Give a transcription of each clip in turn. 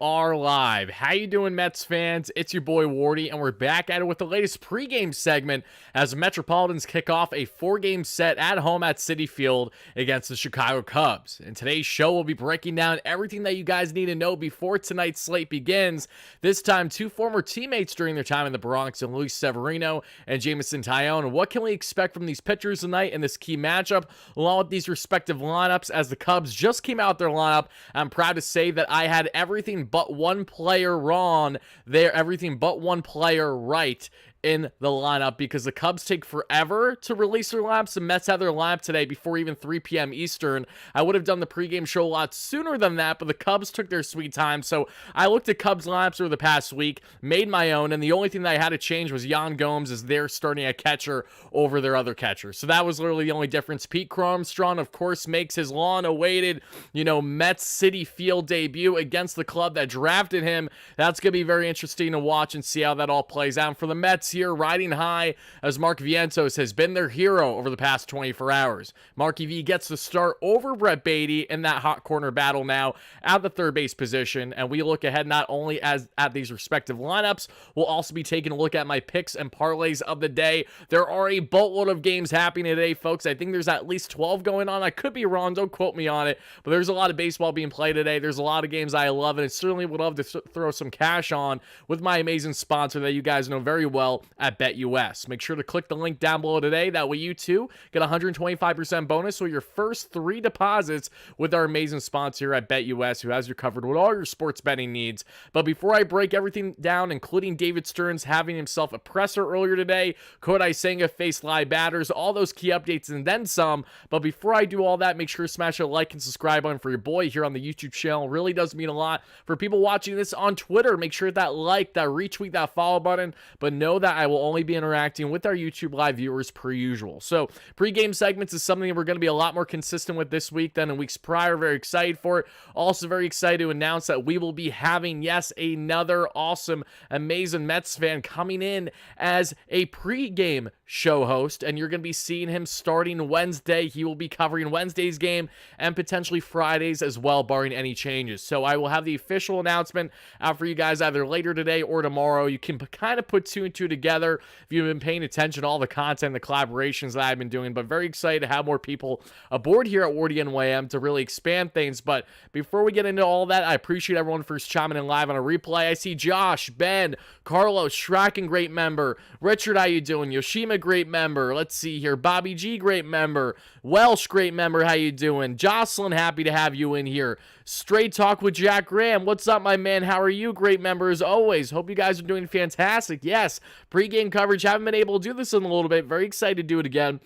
are live. How you doing, Mets fans? It's your boy Wardy, and we're back at it with the latest pregame segment as the Metropolitans kick off a 4-game set at home at Citi Field against the Chicago Cubs. In today's show, we'll be breaking down everything that you guys need to know before tonight's slate begins. This time, two former teammates during their time in the Bronx, and Luis Severino and Jameson Taillon. What can we expect from these pitchers tonight in this key matchup, along with these respective lineups? As the Cubs just came out their lineup, I'm proud to say that I had everything but one player wrong there, everything but one player right in the lineup, because the Cubs take forever to release their lineups. The Mets have their lineup today before even 3 p.m. Eastern. I would have done the pregame show a lot sooner than that, but the Cubs took their sweet time. So I looked at Cubs lineups over the past week, made my own, and the only thing that I had to change was Yan Gomes as they're starting a catcher over their other catcher. So that was literally the only difference. Pete Cromstrong, of course, makes his long-awaited, Mets Citi Field debut against the club that drafted him. That's going to be very interesting to watch and see how that all plays out. And for the Mets here, riding high as Mark Vientos has been their hero over the past 24 hours. Marky V gets the start over Brett Beatty in that hot corner battle now at the third base position, and we look ahead not only at these respective lineups, we'll also be taking a look at my picks and parlays of the day. There are a boatload of games happening today, folks. I think there's at least 12 going on. I could be wrong, don't quote me on it, but there's a lot of baseball being played today. There's a lot of games I love, and I certainly would love to throw some cash on with my amazing sponsor that you guys know very well at BetUS. Make sure to click the link down below today. That way you too get 125% bonus with your first 3 deposits with our amazing sponsor here at BetUS, who has you covered with all your sports betting needs. But before I break everything down, including David Stearns having himself a presser earlier today, Kodai Senga faced live batters, all those key updates and then some. But before I do all that, make sure to smash a like and subscribe button for your boy here on the YouTube channel. It really does mean a lot. For people watching this on Twitter, make sure that like, that retweet, that follow button. But know that I will only be interacting with our YouTube live viewers per usual. So pregame segments is something we're going to be a lot more consistent with this week than in weeks prior. Very excited for it. Also very excited to announce that we will be having, yes, another awesome, amazing Mets fan coming in as a pregame show host, and you're going to be seeing him starting Wednesday. He will be covering Wednesday's game and potentially Fridays as well, barring any changes. So I will have the official announcement out for you guys either later today or tomorrow. You can kind of put 2 and 2 together if you've been paying attention to all the content, the collaborations that I've been doing. But very excited to have more people aboard here at WardyNYM to really expand things. But before we get into all that, I appreciate everyone for chiming in live on a replay. I see Josh, Ben, Carlos, Shraken, great member. Richard, how you doing? Yoshima, great member. Let's see here. Bobby G, great member. Welsh, great member. How you doing? Jocelyn, happy to have you in here. Straight Talk with Jack Graham. What's up, my man? How are you? Great member as always. Hope you guys are doing fantastic. Yes, pregame coverage. Haven't been able to do this in a little bit. Very excited to do it again.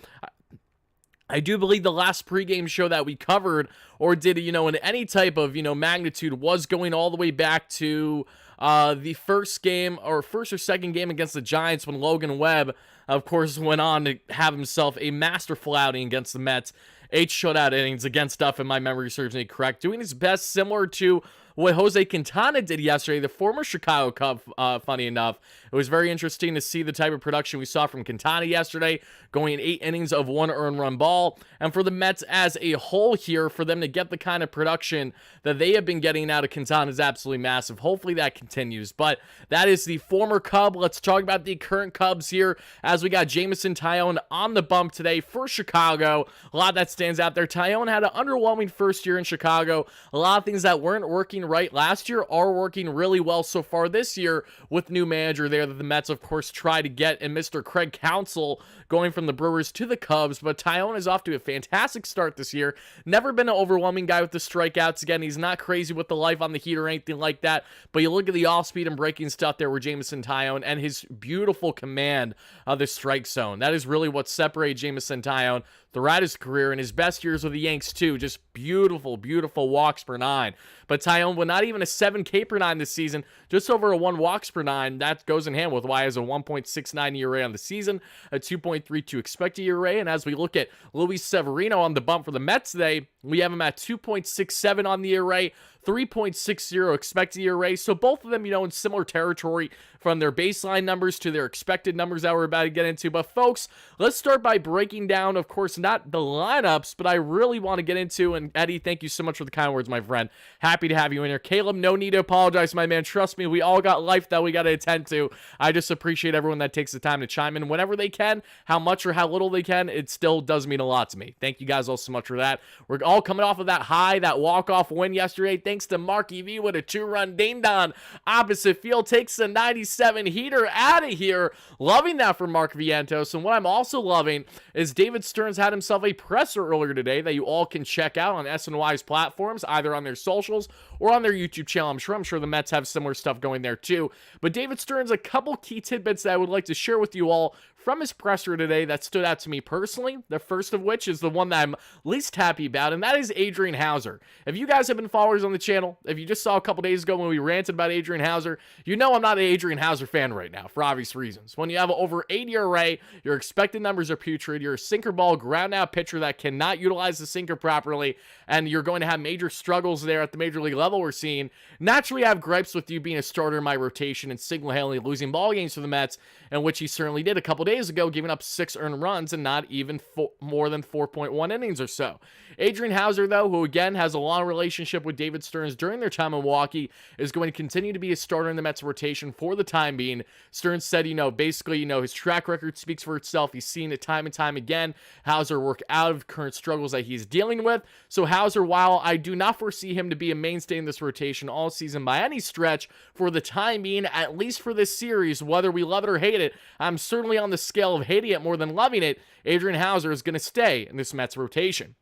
I do believe the last pregame show that we covered or did, in any type of, magnitude was going all the way back to the first or second game against the Giants when Logan Webb, of course, went on to have himself a masterful outing against the Mets. 8 shutout innings against Duff, if my memory serves me correct, doing his best, similar to what Jose Quintana did yesterday, the former Chicago Cub, funny enough. It was very interesting to see the type of production we saw from Quintana yesterday, going 8 innings of 1 earned run ball. And for the Mets as a whole here, for them to get the kind of production that they have been getting out of Quintana is absolutely massive. Hopefully that continues. But that is the former Cub. Let's talk about the current Cubs here, as we got Jameson Taillon on the bump today for Chicago. A lot that stands out there. Taillon had an underwhelming first year in Chicago. A lot of things that weren't working right last year are working really well so far this year with new manager there that the Mets, of course, try to get, and Mr. Craig Counsell going from the Brewers to the Cubs. But Taillon is off to a fantastic start this year. Never been an overwhelming guy with the strikeouts. Again, he's not crazy with the life on the heat or anything like that, but you look at the off-speed and breaking stuff there with Jameson Taillon and his beautiful command of the strike zone. That is really what separates Jameson Taillon throughout his career, and his best years with the Yanks too. Just beautiful, beautiful walks per 9. But Taillon with not even a 7 K per 9 this season, just over a 1 walks per 9. That goes in hand with why he has a 1.69 ERA on the season, a 2.32 expected ERA. And as we look at Luis Severino on the bump for the Mets today, we have him at 2.67 on the ERA, 3.60 expected ERA. So both of them, in similar territory from their baseline numbers to their expected numbers that we're about to get into. But folks, let's start by breaking down, of course, not the lineups, but I really want to get into. And Eddie, thank you so much for the kind words, my friend. Happy to have you in here. Caleb, no need to apologize, my man. Trust me, we all got life that we got to attend to. I just appreciate everyone that takes the time to chime in whenever they can, how much or how little they can. It still does mean a lot to me. Thank you guys all so much for that. We're all coming off of that high, that walk-off win yesterday, thanks to Marky V with a 2-run ding-dong. Opposite field takes the 97 heater out of here. Loving that for Mark Vientos. And what I'm also loving is David Stearns had himself a presser earlier today that you all can check out on SNY's platforms, either on their socials or on their YouTube channel. I'm sure the Mets have similar stuff going there too. But David Stearns, a couple key tidbits that I would like to share with you all from his presser today that stood out to me personally. The first of which is the one that I'm least happy about, and that is Adrian Houser. If you guys have been followers on the channel, if you just saw a couple days ago when we ranted about Adrian Houser, you know I'm not an Adrian Houser fan right now for obvious reasons. When you have an over 8 ERA, your expected numbers are putrid, you're a sinker ball ground out pitcher that cannot utilize the sinker properly, and you're going to have major struggles there at the major league level we're seeing. Naturally, I have gripes with you being a starter in my rotation and single-handedly losing ball games for the Mets, in which he certainly did a couple days ago, giving up 6 earned runs and not even more than 4.1 innings or so. Adrian Houser, though, who again has a long relationship with David Stearns during their time in Milwaukee, is going to continue to be a starter in the Mets rotation for the time being. Stearns said, basically, his track record speaks for itself. He's seen it time and time again. Houser work out of current struggles that he's dealing with. So Houser, while I do not foresee him to be a mainstay in this rotation all season by any stretch, for the time being, at least for this series, whether we love it or hate it, I'm certainly on the scale of hating it more than loving it. Adrian Houser is going to stay in this Mets rotation.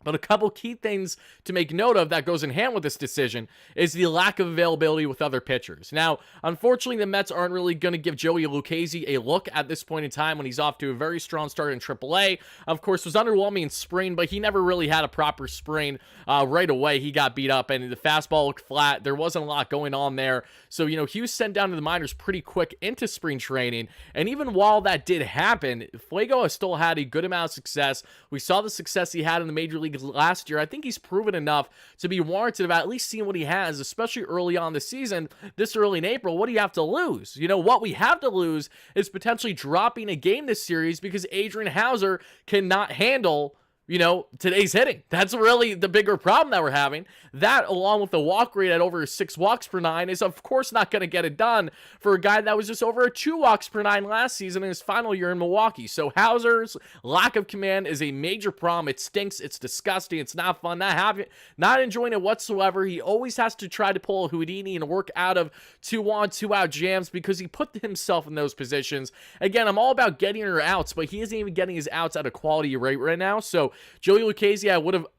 But a couple key things to make note of that goes in hand with this decision is the lack of availability with other pitchers. Now, unfortunately, the Mets aren't really going to give Joey Lucchesi a look at this point in time when he's off to a very strong start in AAA. Of course, was underwhelming in spring, but he never really had a proper spring right away. He got beat up, and the fastball looked flat. There wasn't a lot going on there. So, he was sent down to the minors pretty quick into spring training. And even while that did happen, Fuego has still had a good amount of success. We saw the success he had in the major league last year. I think he's proven enough to be warranted of at least seeing what he has, especially early on the season, this early in April. What do you have to lose? What we have to lose is potentially dropping a game this series because Adrian Houser cannot handle today's hitting. That's really the bigger problem that we're having. That, along with the walk rate at over 6 walks per 9, is of course not going to get it done for a guy that was just over 2 walks per 9 last season in his final year in Milwaukee. So Houser's lack of command is a major problem. It stinks. It's disgusting. It's not fun. Not enjoying it whatsoever. He always has to try to pull a Houdini and work out of 2-on, 2-out jams because he put himself in those positions. Again, I'm all about getting your outs, but he isn't even getting his outs at a quality rate right now. So Joey Lucchesi,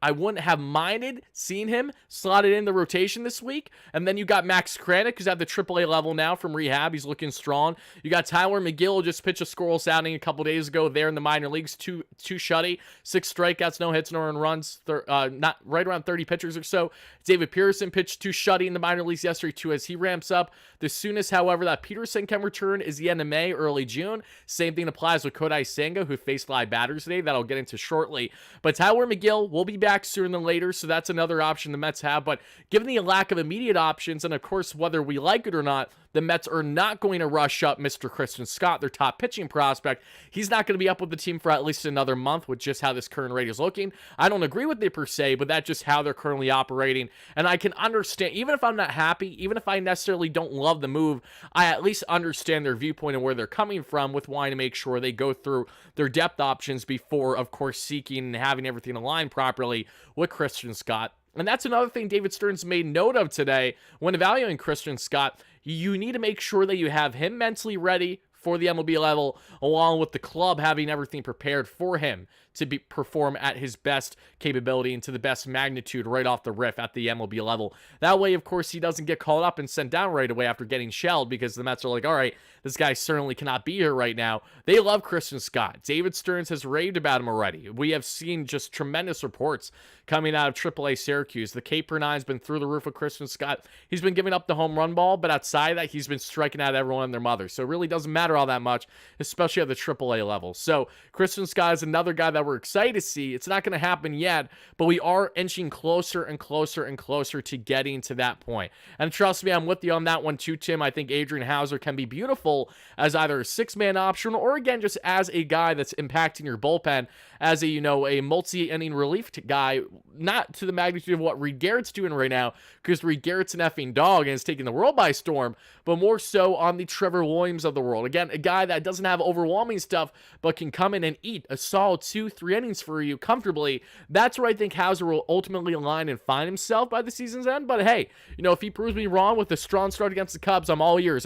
I wouldn't have minded seeing him slotted in the rotation this week. And then you got Max Kranick, who's at the AAA level now from rehab. He's looking strong. You got Tyler McGill, just pitched a scoreless outing a couple days ago there in the minor leagues. Two shutty, 6 strikeouts, no hits, no earned runs, not right around 30 pitchers or so. David Peterson pitched 2 shutty in the minor leagues yesterday too as he ramps up. The soonest, however, that Peterson can return is the end of May, early June. Same thing applies with Kodai Senga, who faced live batters today that I'll get into shortly. But Tyler McGill will be back sooner than later, so that's another option the Mets have. But given the lack of immediate options, and of course, whether we like it or not, the Mets are not going to rush up Mr. Christian Scott, their top pitching prospect. He's not going to be up with the team for at least another month with just how this current rate is looking. I don't agree with it per se, but that's just how they're currently operating. And I can understand, even if I'm not happy, even if I necessarily don't love the move, I at least understand their viewpoint and where they're coming from with wanting to make sure they go through their depth options before, of course, seeking and having everything aligned properly with Christian Scott. And that's another thing David Stearns made note of today when evaluating Christian Scott. You need to make sure that you have him mentally ready for the MLB level, along with the club having everything prepared for him to perform at his best capability and to the best magnitude right off the riff at the MLB level. That way, of course, he doesn't get called up and sent down right away after getting shelled because the Mets are like, all right, this guy certainly cannot be here right now. They love Christian Scott. David Stearns has raved about him already. We have seen just tremendous reports coming out of AAA Syracuse. The K per 9's been through the roof with Christian Scott. He's been giving up the home run ball, but outside of that, he's been striking out everyone and their mother. So it really doesn't matter all that much, especially at the AAA level. So Christian Scott is another guy that we're excited to see. It's not going to happen yet, but we are inching closer and closer and closer to getting to that point. And trust me, I'm with you on that one too, Tim. I think Adrian Houser can be beautiful as either a 6-man option or, again, just as a guy that's impacting your bullpen as a, a multi-inning relief guy, not to the magnitude of what Reed Garrett's doing right now, because Reed Garrett's an effing dog and is taking the world by storm, but more so on the Trevor Williams of the world. Again, a guy that doesn't have overwhelming stuff, but can come in and eat a solid 2-3 innings for you comfortably. That's where I think Hauser will ultimately align and find himself by the season's end. But hey, if he proves me wrong with a strong start against the Cubs, I'm all ears.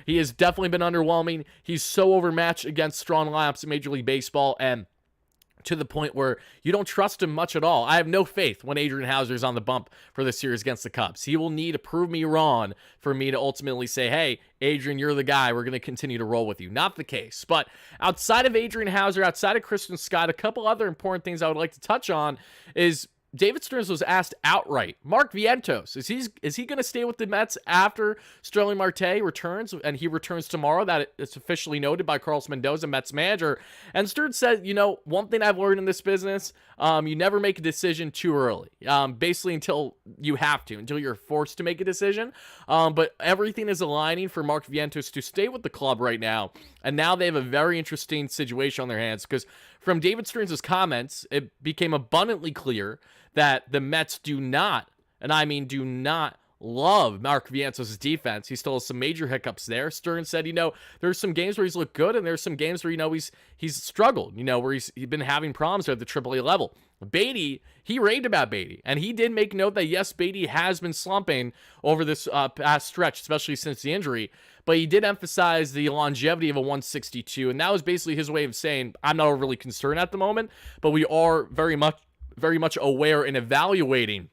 He has definitely been underwhelming. He's so overmatched against strong lineups in Major League Baseball, and to the point where you don't trust him much at all. I have no faith when Adrian Hauser's on the bump for this series against the Cubs. He will need to prove me wrong for me to ultimately say, hey, Adrian, you're the guy. We're going to continue to roll with you. Not the case. But outside of Adrian Hauser, outside of Christian Scott, a couple other important things I would like to touch on is David Stearns was asked outright, Mark Vientos, is he going to stay with the Mets after Starling Marte returns, and he returns tomorrow? That it's officially noted by Carlos Mendoza, Mets manager. And Stearns said, one thing I've learned in this business, you never make a decision too early, basically until you have to, until you're forced to make a decision. But everything is aligning for Mark Vientos to stay with the club right now, and now they have a very interesting situation on their hands, because from David Stearns' comments, it became abundantly clear that the Mets do not, and I mean do not, love Mark Vientos' defense. He still has some major hiccups there. Stearns said, there's some games where he's looked good, and there's some games where, he's struggled, where he's been having problems at the AAA level. Beatty, he raved about Beatty, and he did make note that, yes, Beatty has been slumping over this past stretch, especially since the injury, but he did emphasize the longevity of a 162, and that was basically his way of saying, I'm not overly concerned at the moment, but we are very much aware and evaluating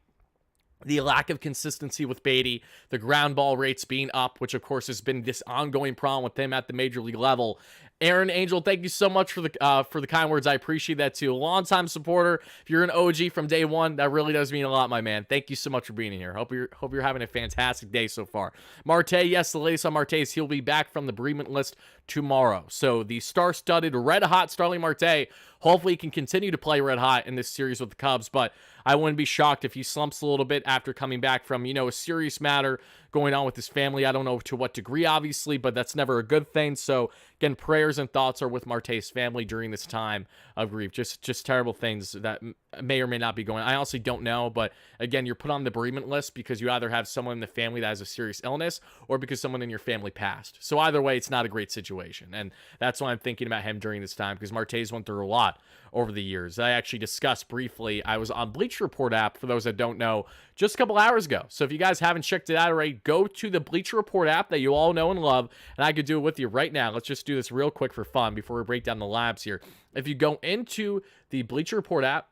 the lack of consistency with Beatty, the ground ball rates being up, which of course has been this ongoing problem with him at the major league level. Aaron Angel, thank you so much for the kind words. I appreciate that too. A longtime supporter. If you're an OG from day one, that really does mean a lot, my man. Thank you so much for being here. Hope you're having a fantastic day so far. Marte, yes, the latest on Marte is he'll be back from the bereavement list tomorrow. So the star-studded, red-hot Starling Marte hopefully can continue to play red hot in this series with the Cubs, but I wouldn't be shocked if he slumps a little bit after coming back from, a serious matter going on with his family. I don't know to what degree, obviously, but that's never a good thing. So again, prayers and thoughts are with Marte's family during this time of grief. Just terrible things that may or may not be going on. I honestly don't know, but again, you're put on the bereavement list because you either have someone in the family that has a serious illness or because someone in your family passed. So either way, it's not a great situation. And that's why I'm thinking about him during this time, because Marte's went through a lot over the years. I actually discussed briefly, I was on Bleacher Report app, for those that don't know, just a couple hours ago. So if you guys haven't checked it out already, go to the Bleacher Report app that you all know and love, and I could do it with you right now. Let's just do this real quick for fun before we break down the labs here. If you go into the Bleacher Report app,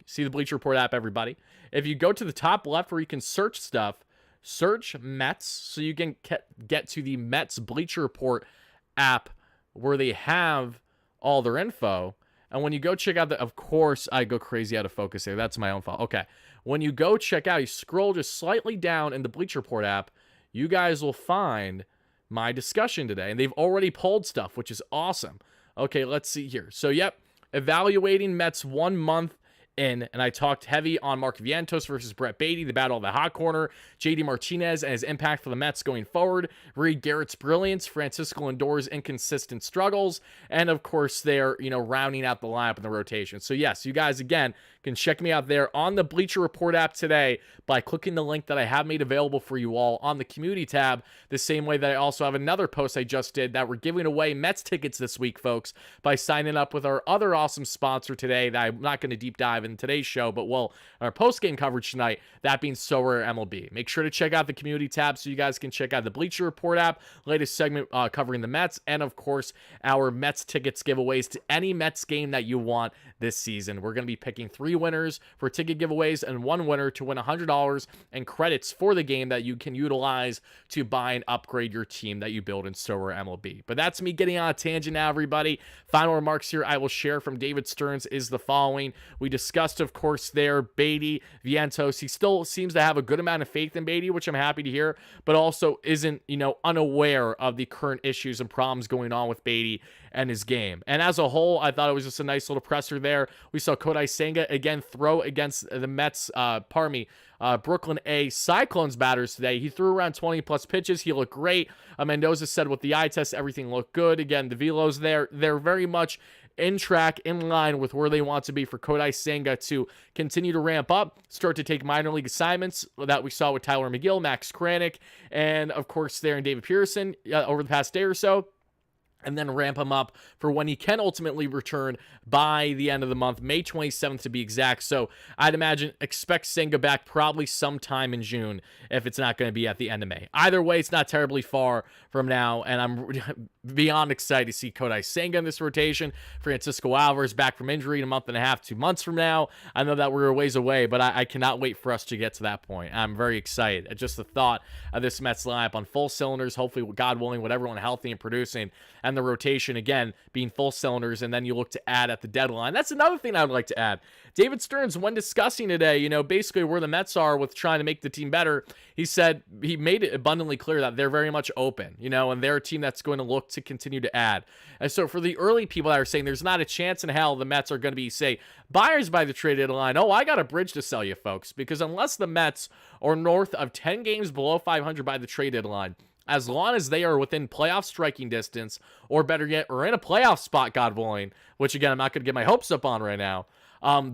see the Bleacher Report app, everybody. If you go to the top left where you can search stuff, search Mets, so you can get to the Mets Bleacher Report app where they have all their info. And when you go check out of course, I go crazy out of focus here. That's my own fault. Okay. When you go check out, you scroll just slightly down in the Bleacher Report app, you guys will find my discussion today. And they've already pulled stuff, which is awesome. Okay, let's see here. So, yep, evaluating Mets 1 month in, and I talked heavy on Mark Vientos versus Brett Beatty, the battle of the hot corner, JD Martinez and his impact for the Mets going forward, Reed Garrett's brilliance, Francisco Lindor's inconsistent struggles, and of course they're, rounding out the lineup in the rotation. So yes, you guys, again, can check me out there on the Bleacher Report app today by clicking the link that I have made available for you all on the community tab, the same way that I also have another post I just did that we're giving away Mets tickets this week, folks, by signing up with our other awesome sponsor today that I'm not going to deep dive in today's show, but our post-game coverage tonight, that being So Rare MLB. Make sure to check out the community tab so you guys can check out the Bleacher Report app, latest segment covering the Mets, and of course, our Mets tickets giveaways to any Mets game that you want this season. We're going to be picking 3 winners for ticket giveaways and 1 winner to win $100 and credits for the game that you can utilize to buy and upgrade your team that you build in So Rare MLB. But that's me getting on a tangent now, everybody. Final remarks here I will share from David Stearns is the following. We discussed, of course, there, Beatty, Vientos. He still seems to have a good amount of faith in Beatty, which I'm happy to hear, but also isn't, unaware of the current issues and problems going on with Beatty and his game. And as a whole, I thought it was just a nice little presser there. We saw Kodai Senga again throw against the Mets, Brooklyn A Cyclones batters today. He threw around 20 plus pitches. He looked great. Mendoza said with the eye test, everything looked good. Again, the velos there, they're very much in track, in line with where they want to be for Kodai Senga to continue to ramp up, start to take minor league assignments that we saw with Tyler McGill, Max Kranick, and of course there and David Pearson over the past day or so, and then ramp him up for when he can ultimately return by the end of the month, May 27th to be exact. So I'd imagine expect Senga back probably sometime in June if it's not going to be at the end of May. Either way, it's not terribly far from now, and I'm beyond excited to see Kodai Senga in this rotation. Francisco Alvarez back from injury in a month and a half, 2 months from now. I know that we're a ways away, but I cannot wait for us to get to that point. I'm very excited at just the thought of this Mets lineup on full cylinders, hopefully, God willing, with everyone healthy and producing, and the rotation, again, being full cylinders, and then you look to add at the deadline. That's another thing I would like to add. David Stearns, when discussing today, basically where the Mets are with trying to make the team better, he said he made it abundantly clear that they're very much open, and they're a team that's going to look to continue to add. And so for the early people that are saying there's not a chance in hell the Mets are going to be, say, buyers by the trade deadline, I got a bridge to sell you, folks, because unless the Mets are north of 10 games below 500 by the trade deadline, as long as they are within playoff striking distance, or better yet, are in a playoff spot, God willing, which again, I'm not going to get my hopes up on right now,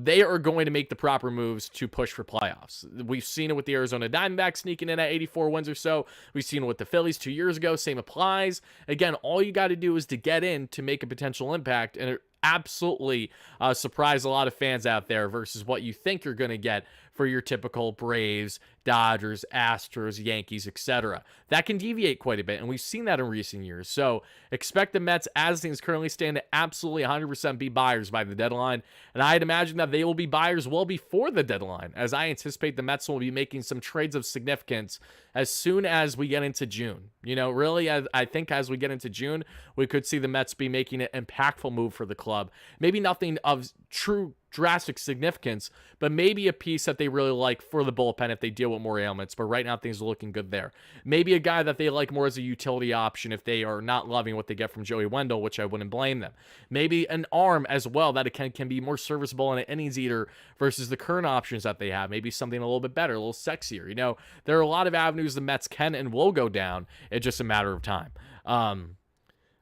they are going to make the proper moves to push for playoffs. We've seen it with the Arizona Diamondbacks sneaking in at 84 wins or so. We've seen it with the Phillies 2 years ago. Same applies. Again, all you got to do is to get in to make a potential impact, and it absolutely surprise a lot of fans out there versus what you think you're going to get for your typical Braves, Dodgers, Astros, Yankees, etc. That can deviate quite a bit, and we've seen that in recent years. So expect the Mets, as things currently stand, to absolutely 100% be buyers by the deadline, and I'd imagine that they will be buyers well before the deadline, as I anticipate the Mets will be making some trades of significance as soon as we get into June. Really, I think as we get into June, we could see the Mets be making an impactful move for the club. Maybe nothing of true drastic significance, but maybe a piece that they really like for the bullpen if they deal with more ailments. But right now, things are looking good there. Maybe a guy that they like more as a utility option if they are not loving what they get from Joey Wendell, which I wouldn't blame them. Maybe an arm as well that it can be more serviceable in an innings eater versus the current options that they have. Maybe something a little bit better, a little sexier. There are a lot of avenues the Mets can and will go down. It's just a matter of time.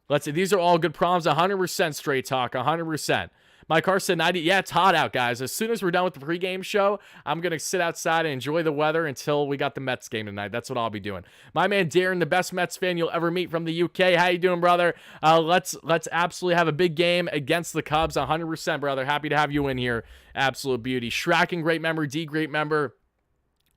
Let's see. These are all good problems. 100% straight talk. 100%. My car said 90. Yeah, it's hot out, guys. As soon as we're done with the pregame show, I'm going to sit outside and enjoy the weather until we got the Mets game tonight. That's what I'll be doing. My man Darren, the best Mets fan you'll ever meet from the UK. How you doing, brother? Let's absolutely have a big game against the Cubs. 100%, brother. Happy to have you in here. Absolute beauty. Shracking, great member. D, great member.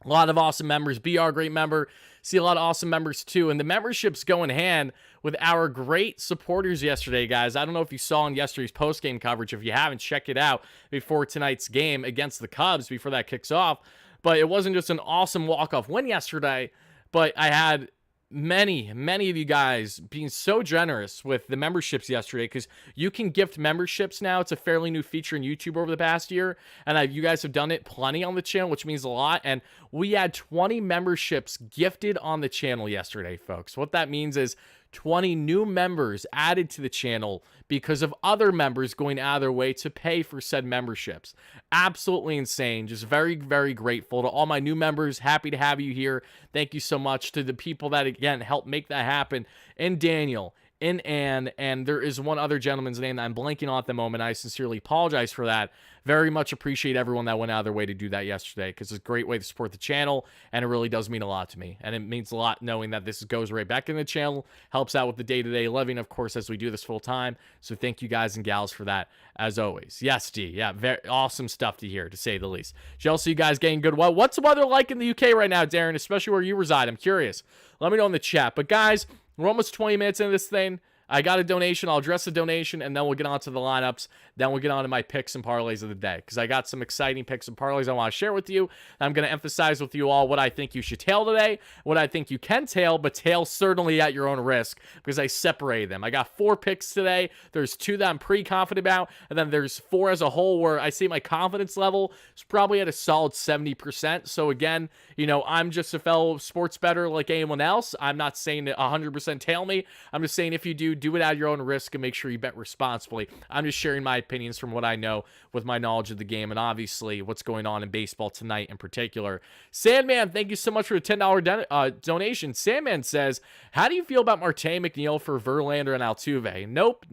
A lot of awesome members. BR, great member. See a lot of awesome members too. And the memberships go in hand with our great supporters yesterday, guys. I don't know if you saw in yesterday's post-game coverage. If you haven't, check it out before tonight's game against the Cubs, before that kicks off. But it wasn't just an awesome walk-off win yesterday, but I had many of you guys being so generous with the memberships yesterday, because you can gift memberships now. It's a fairly new feature in YouTube over the past year, and you guys have done it plenty on the channel, which means a lot. And we had 20 memberships gifted on the channel yesterday, folks. What that means is 20 new members added to the channel because of other members going out of their way to pay for said memberships. Absolutely insane. Just very, very grateful to all my new members. Happy to have you here. Thank you so much to the people that, again, helped make that happen. And Daniel, in Ann, and there is one other gentleman's name that I'm blanking on at the moment. I sincerely apologize for that. Very much appreciate everyone that went out of their way to do that yesterday, because it's a great way to support the channel, and it really does mean a lot to me. And it means a lot knowing that this goes right back in the channel, helps out with the day-to-day living, of course, as we do this full time. So thank you guys and gals for that, as always. Yes, D. Yeah, very awesome stuff to hear, to say the least. Chelsea, you guys getting good. Well, what's the weather like in the UK right now, Darren, especially where you reside? I'm curious. Let me know in the chat. But guys, we're almost 20 minutes into this thing. I got a donation. I'll address the donation, and then we'll get on to the lineups. Then we'll get on to my picks and parlays of the day, because I got some exciting picks and parlays I want to share with you. I'm going to emphasize with you all what I think you should tail today, what I think you can tail, but tail certainly at your own risk, because I separated them. I got 4 picks today. There's 2 that I'm pretty confident about, and then there's 4 as a whole where I see my confidence level is probably at a solid 70%. So again, I'm just a fellow sports bettor like anyone else. I'm not saying to 100% tail me. I'm just saying if you do it at your own risk and make sure you bet responsibly. I'm just sharing my opinions from what I know with my knowledge of the game, and obviously what's going on in baseball tonight in particular. Sandman, thank you so much for the $10 donation. Sandman says, how do you feel about Marte, McNeil for Verlander and Altuve? Nope.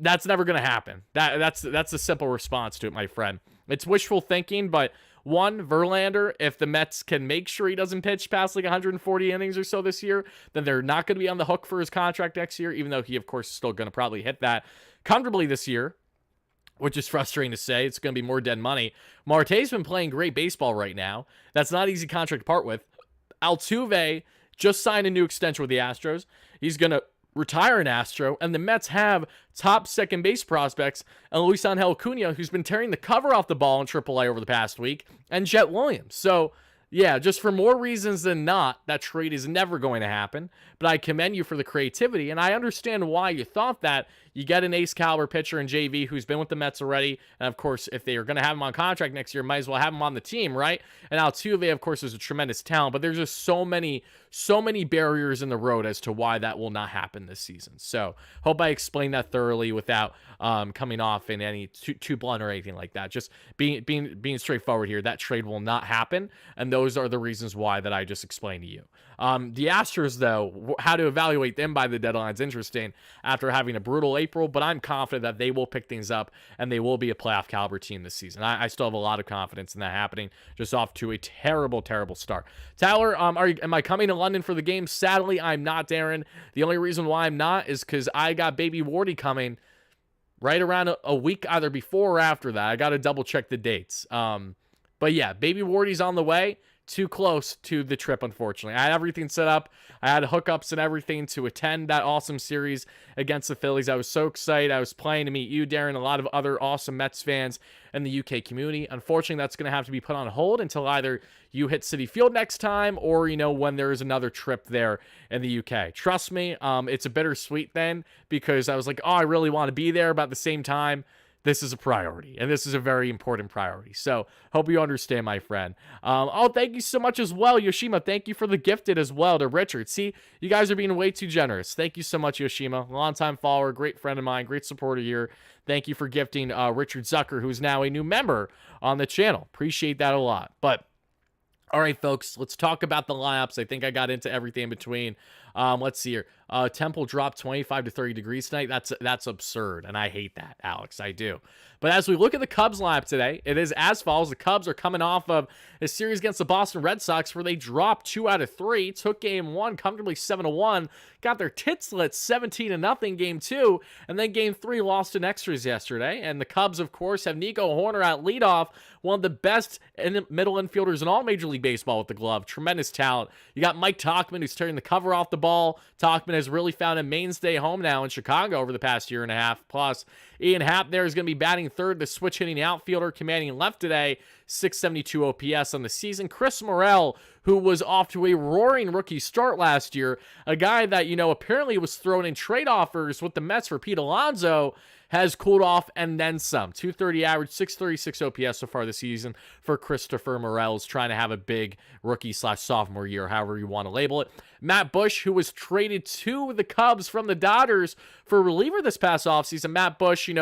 That's never going to happen. That's a simple response to it, my friend. It's wishful thinking, but one, Verlander, if the Mets can make sure he doesn't pitch past like 140 innings or so this year, then they're not going to be on the hook for his contract next year, even though he, of course, is still going to probably hit that comfortably this year, which is frustrating to say. It's going to be more dead money. Marte's been playing great baseball right now. That's not an easy contract to part with. Altuve just signed a new extension with the Astros. He's going to retire an Astro, and the Mets have top second base prospects, and Luis Angel Acuna, who's been tearing the cover off the ball in AAA over the past week, and Jet Williams. So, yeah, just for more reasons than not, that trade is never going to happen. But I commend you for the creativity, and I understand why you thought that. You get an ace caliber pitcher in JV who's been with the Mets already, and of course, if they are going to have him on contract next year, might as well have him on the team, right? And Altuve, of course, is a tremendous talent, but there's just so many barriers in the road as to why that will not happen this season. So, hope I explained that thoroughly without coming off in any too blunt or anything like that. Just being straightforward here. That trade will not happen, and those are the reasons why that I just explained to you. The Astros, though, how to evaluate them by the deadline is interesting after having a brutal April, but I'm confident that they will pick things up and they will be a playoff caliber team this season. I still have a lot of confidence in that happening, just off to a terrible start. Tyler, am I coming to London for the game? Sadly, I'm not, Darren. The only reason why I'm not is because I got baby Wardy coming right around a week either before or after that. I got to double check the dates. But yeah, baby Wardy's on the way. Too close to the trip, unfortunately. I had everything set up. I had hookups and everything to attend that awesome series against the Phillies. I was so excited. I was planning to meet you, Darren, a lot of other awesome Mets fans in the UK community. Unfortunately, that's going to have to be put on hold until either you hit Citi Field next time or, when there is another trip there in the UK. Trust me, it's a bittersweet then because I was like, oh, I really want to be there, but at the same time, this is a priority, and this is a very important priority. So, hope you understand, my friend. Thank you so much as well, Yoshima. Thank you for the gifted as well to Richard. See, you guys are being way too generous. Thank you so much, Yoshima. Longtime follower, great friend of mine, great supporter here. Thank you for gifting Richard Zucker, who's now a new member on the channel. Appreciate that a lot. But, all right, folks, let's talk about the lineups. I think I got into everything in between. Let's see here. Temple dropped 25 to 30 degrees tonight. That's absurd, and I hate that, Alex. I do. But as we look at the Cubs lineup today, it is as follows. The Cubs are coming off of a series against the Boston Red Sox where they dropped 2 out of 3, took game 1 comfortably 7-1, got their tits lit 17-0 game 2, and then game 3 lost in extras yesterday. And the Cubs, of course, have Nico Horner at leadoff, one of the best middle infielders in all Major League Baseball with the glove. Tremendous talent. You got Mike Tauchman, who's tearing the cover off the ball. Tauchman has really found a mainstay home now in Chicago over the past year and a half. Plus, Ian Happ there is going to be batting third, the switch hitting outfielder, commanding left today, 672 OPS on the season. Chris Morel, who was off to a roaring rookie start last year, a guy that, apparently was thrown in trade offers with the Mets for Pete Alonso, has cooled off and then some. 230 average, 636 OPS so far this season for Christopher Morel, trying to have a big rookie/sophomore year, however you want to label it. Matt Bush, who was traded to the Cubs from the Dodgers for a reliever this past offseason. Matt Bush, he's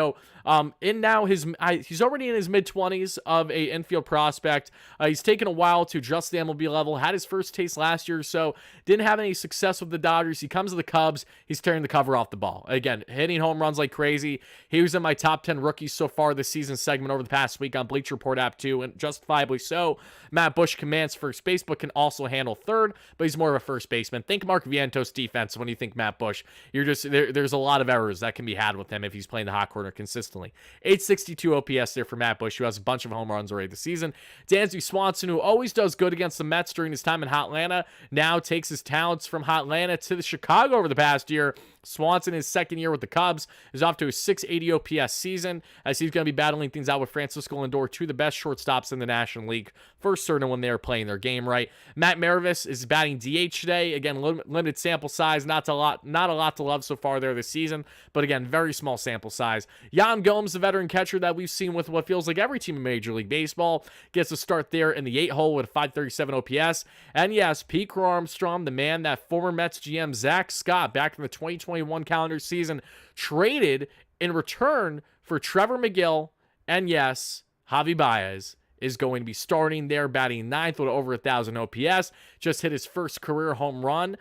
already in his mid-20s of a infield prospect. He's taken a while to adjust the MLB level, had his first taste last year or so, didn't have any success with the Dodgers. He comes to the Cubs, he's tearing the cover off the ball. Again, hitting home runs like crazy. He was in my top 10 rookies so far this season segment over the past week on Bleacher Report app too, and justifiably so. Matt Bush commands first base, but can also handle third, but he's more of a first baseman. Think Mark Vientos defense when you think Matt Bush. There's a lot of errors that can be had with him if he's playing the hot corner consistently. 862 OPS there for Matt Bush, who has a bunch of home runs already this season. Dansby Swanson, who always does good against the Mets during his time in Hotlanta, now takes his talents from Hotlanta to the Chicago over the past year. Swanson, his second year with the Cubs, is off to a 680 OPS season, as he's going to be battling things out with Francisco Lindor, two of the best shortstops in the National League, for certain when they're playing their game right. Matt Mervis is batting DH today. Again, limited sample size, not a lot to love so far there this season, but again, very small sample size. Yan Gomes, the veteran catcher that we've seen with what feels like every team in Major League Baseball, gets a start there in the 8-hole with a 537 OPS. And yes, Pete Crow Armstrong, the man that former Mets GM Zach Scott, back in the 2021 calendar season, traded in return for Trevor McGill and, yes, Javi Baez, is going to be starting there, batting ninth with over 1,000 OPS. Just hit his first career home run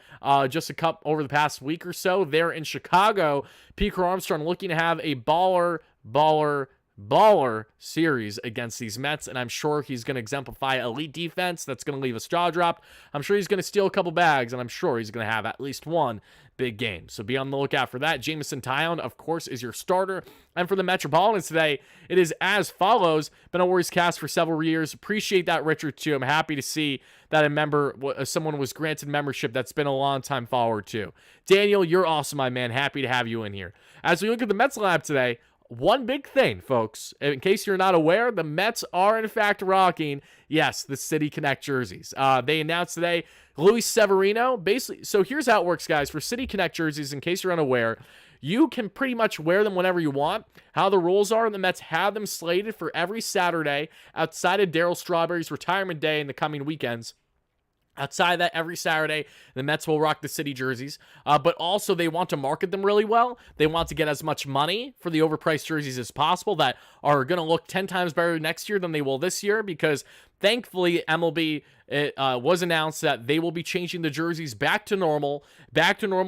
just over the past week or so there in Chicago. Pete Armstrong looking to have a baller series against these Mets, and I'm sure he's going to exemplify elite defense that's going to leave a jaw dropped. I'm sure he's going to steal a couple bags, and I'm sure he's going to have at least one big game. So be on the lookout for that. Jameson Taillon, of course, is your starter. And for the Metropolitans today, it is as follows. Been a Warriors cast for several years. Appreciate that, Richard, too. I'm happy to see that someone was granted membership that's been a long-time follower, too. Daniel, you're awesome, my man. Happy to have you in here. As we look at the Mets lab today, one big thing, folks, in case you're not aware, the Mets are, in fact, rocking, yes, the City Connect jerseys. They announced today Luis Severino, basically, so here's how it works, guys. For City Connect jerseys, in case you're unaware, you can pretty much wear them whenever you want. How the rules are, the Mets have them slated for every Saturday outside of Darryl Strawberry's retirement day in the coming weekends. Outside of that, every Saturday, the Mets will rock the City jerseys, but also they want to market them really well. They want to get as much money for the overpriced jerseys as possible that are going to look 10 times better next year than they will this year, because thankfully, MLB, it was announced that they will be changing the jerseys back to normal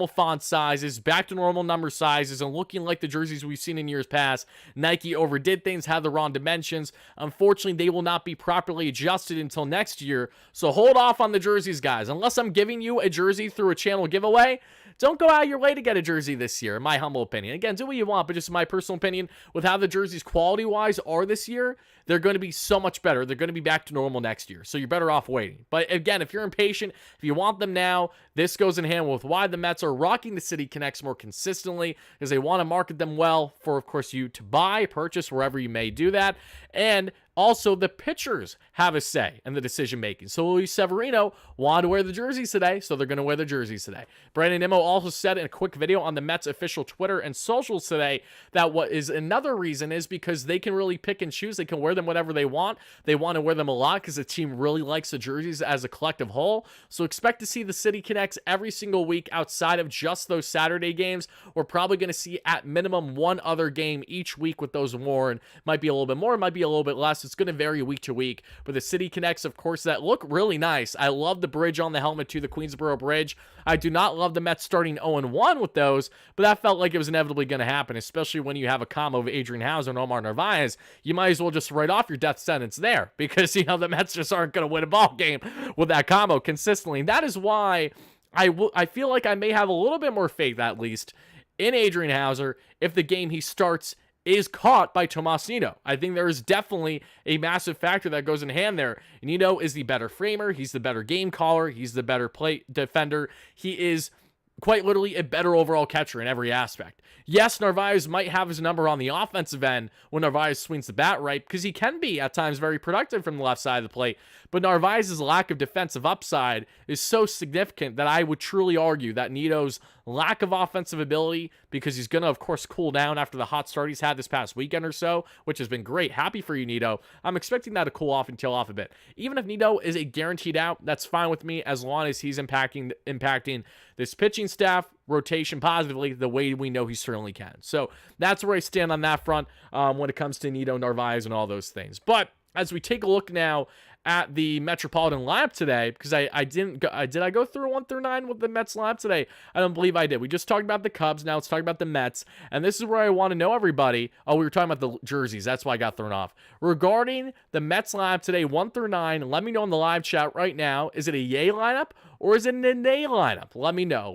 font sizes, back to normal number sizes, and looking like the jerseys we've seen in years past. Nike overdid things, had the wrong dimensions. Unfortunately, they will not be properly adjusted until next year, so hold off on the jerseys, guys. Unless I'm giving you a jersey through a channel giveaway, don't go out of your way to get a jersey this year, in my humble opinion. Again, do what you want, but just my personal opinion, with how the jerseys quality-wise are this year, they're going to be so much better. They're going to be back to normal next year, so you're better off waiting. But again, if you're impatient, if you want them now, this goes in hand with why the Mets are rocking the City Connects more consistently, because they want to market them well for, of course, you to buy, purchase, wherever you may do that. And also, the pitchers have a say in the decision-making. So Luis Severino wanted to wear the jerseys today, so they're going to wear the jerseys today. Brandon Nimmo also said in a quick video on the Mets official Twitter and socials today that what is another reason is because they can really pick and choose. They can wear them whatever they want. They want to wear them a lot because the team really likes the jerseys as a collective whole. So expect to see the City Connects every single week outside of just those Saturday games. We're probably going to see at minimum one other game each week with those worn. Might be a little bit more, might be a little bit less. It's going to vary week to week, but the City Connects, of course, that look really nice. I love the bridge on the helmet to the Queensboro Bridge. I do not love the Mets starting 0-1 with those, but that felt like it was inevitably going to happen, especially when you have a combo of Adrian Hauser and Omar Narvaez. You might as well just write off your death sentence there, because, the Mets just aren't going to win a ball game with that combo consistently. And that is why I feel like I may have a little bit more faith, at least, in Adrian Hauser if the game he starts is caught by Tomas Nido. I think there is definitely a massive factor that goes in hand there. Nido is the better framer. He's the better game caller. He's the better play defender. He is quite literally a better overall catcher in every aspect. Yes, Narvaez might have his number on the offensive end when Narvaez swings the bat right, because he can be at times very productive from the left side of the plate, but Narvaez's lack of defensive upside is so significant that I would truly argue that Nido's lack of offensive ability, because he's going to, of course, cool down after the hot start he's had this past weekend or so, which has been great. Happy for you, Nido. I'm expecting that to cool off and tail off a bit. Even if Nido is a guaranteed out, that's fine with me as long as he's impacting this pitching staff rotation positively the way we know he certainly can. So that's where I stand on that front when it comes to Nido, Narvaez, and all those things. But as we take a look now at the Metropolitan lineup today, because did I go through 1 through 9 with the Mets lineup today? I don't believe I did. We just talked about the Cubs. Now let's talk about the Mets. And this is where I want to know, everybody. Oh, we were talking about the jerseys. That's why I got thrown off. Regarding the Mets lineup today, 1 through 9, let me know in the live chat right now. Is it a yay lineup or is it a nay lineup? Let me know.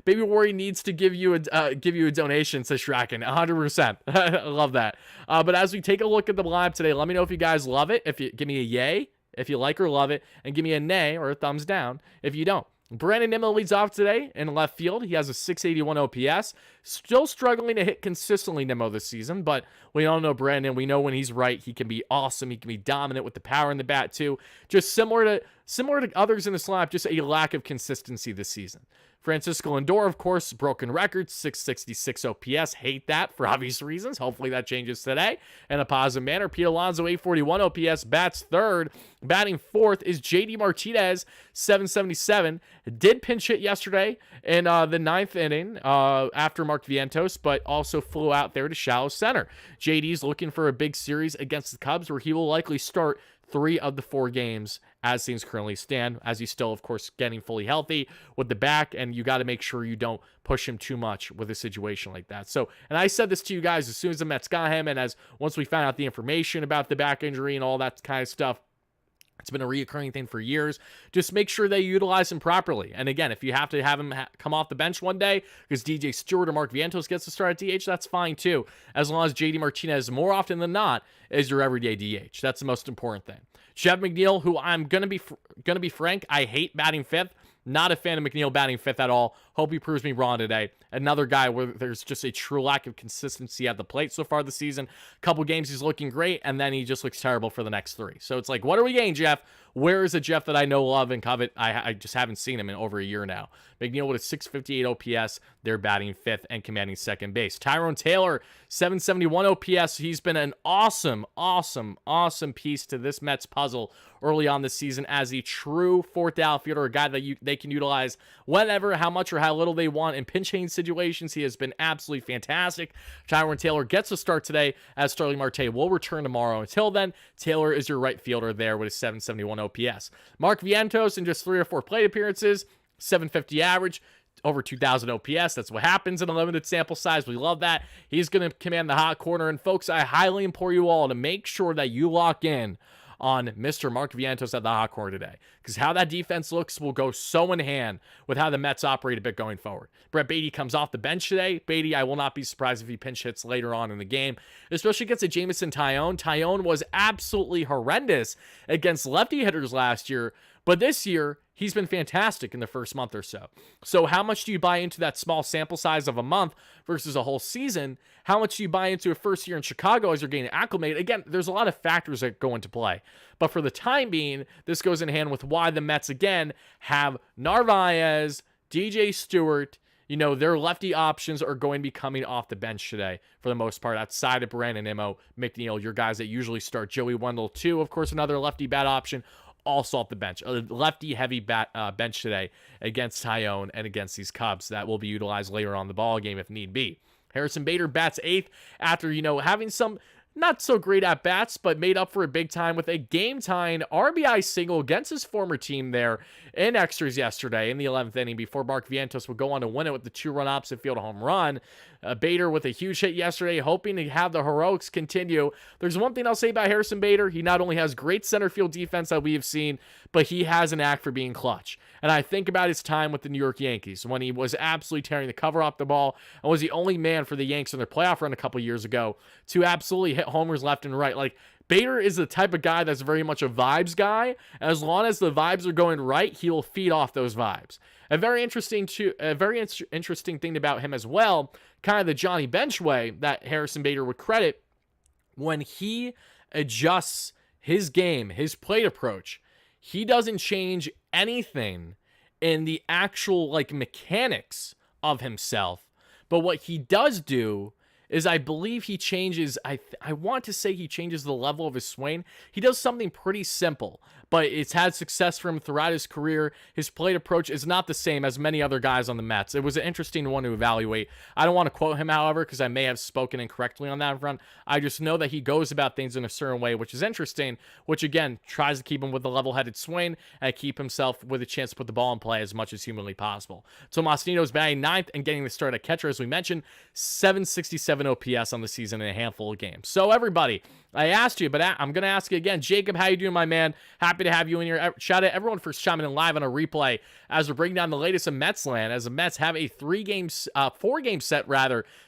Baby Wardy needs to give you a donation, says Shraken. 100%. I love that. But as we take a look at the lineup today, let me know if you guys love it. If you give me a yay, if you like or love it, and give me a nay or a thumbs down if you don't. Brandon Nimmo leads off today in left field. He has a 681 OPS. Still struggling to hit consistently, Nimmo, this season, but we all know Brandon. We know when he's right, he can be awesome. He can be dominant with the power in the bat, too. Just similar Similar to others in this lineup, just a lack of consistency this season. Francisco Lindor, of course, broken record, 666 OPS. Hate that for obvious reasons. Hopefully that changes today in a positive manner. Pete Alonso, 841 OPS, bats third. Batting fourth is JD Martinez, 777. Did pinch hit yesterday in the ninth inning after Mark Vientos, but also flew out there to shallow center. JD's looking for a big series against the Cubs where he will likely start 3 of the 4 games as things currently stand, as he's still, of course, getting fully healthy with the back, and you got to make sure you don't push him too much with a situation like that. So, and I said this to you guys as soon as the Mets got him, and once we found out the information about the back injury and all that kind of stuff, it's been a reoccurring thing for years. Just make sure they utilize him properly. And again, if you have to have him come off the bench one day because DJ Stewart or Mark Vientos gets to start at DH, that's fine too. As long as JD Martinez, more often than not, is your everyday DH. That's the most important thing. Jeff McNeil, who I'm gonna be frank, I hate batting fifth. Not a fan of McNeil batting fifth at all. Hope he proves me wrong today. Another guy where there's just a true lack of consistency at the plate so far this season. Couple games he's looking great, and then he just looks terrible for the next 3. So it's like, what are we getting, Jeff? Where is the Jeff that I know, love, and covet? I just haven't seen him in over a year now. McNeil with a 658 OPS. They're batting fifth and commanding second base. Tyrone Taylor, 771 OPS. He's been an awesome piece to this Mets puzzle early on this season as a true fourth outfielder, a guy that they can utilize whenever, how much or how little they want in pinch hitting situations. He has been absolutely fantastic. Tyrone Taylor gets a start today as Starling Marte will return tomorrow. Until then, Taylor is your right fielder there with a 771 OPS. Mark Vientos in just 3 or 4 plate appearances, 750 average, over 2,000 OPS. That's what happens in a limited sample size. We love that. He's going to command the hot corner. And folks, I highly implore you all to make sure that you lock in on Mr. Mark Vientos at the hot corner today, because how that defense looks will go so in hand with how the Mets operate a bit going forward. Brett Beatty comes off the bench today. Beatty, I will not be surprised if he pinch hits later on in the game, especially against a Jameson Taillon. Taillon was absolutely horrendous against lefty hitters last year, but this year, he's been fantastic in the first month or so. So how much do you buy into that small sample size of a month versus a whole season? How much do you buy into a first year in Chicago as you're getting acclimated? Again, there's a lot of factors that go into play. But for the time being, this goes in hand with why the Mets, again, have Narvaez, DJ Stewart. You know, their lefty options are going to be coming off the bench today for the most part, outside of Brandon Nimmo, McNeil, your guys that usually start. Joey Wendell, too, of course, another lefty bat option. Also off the bench. A lefty-heavy bench today against Taillon and against these Cubs that will be utilized later on the ball game if need be. Harrison Bader bats 8th after, having some not so great at bats, but made up for it big time with a game-tying RBI single against his former team there in extras yesterday in the 11th inning before Mark Vientos would go on to win it with the 2-run opposite field home run. Bader with a huge hit yesterday, hoping to have the heroics continue. There's one thing I'll say about Harrison Bader. He not only has great center field defense that we have seen, but he has an knack for being clutch. And I think about his time with the New York Yankees when he was absolutely tearing the cover off the ball and was the only man for the Yanks in their playoff run a couple years ago to absolutely hit homers left and right. Like, Bader is the type of guy that's very much a vibes guy. As long as the vibes are going right, he will feed off those vibes. A very interesting thing about him as well, kind of the Johnny Bench way that Harrison Bader would credit, when he adjusts his game, his plate approach, he doesn't change anything in the actual mechanics of himself. But what he does do is I believe he changes, I want to say he changes the level of his swing. He does something pretty simple, but it's had success for him throughout his career. His plate approach is not the same as many other guys on the Mets. It was an interesting one to evaluate. I don't want to quote him, however, because I may have spoken incorrectly on that front. I just know that he goes about things in a certain way, which is interesting, which again, tries to keep him with a level-headed swing and keep himself with a chance to put the ball in play as much as humanly possible. Tomas Nido's batting 9th and getting the start at catcher, as we mentioned, 767 OPS on the season in a handful of games. So everybody, I asked you, but I'm going to ask you again. Jacob, how you doing, my man? Happy to have you in here. Shout out everyone for chiming in live on a replay as we're breaking down the latest in Mets land, as the Mets have a 4-game set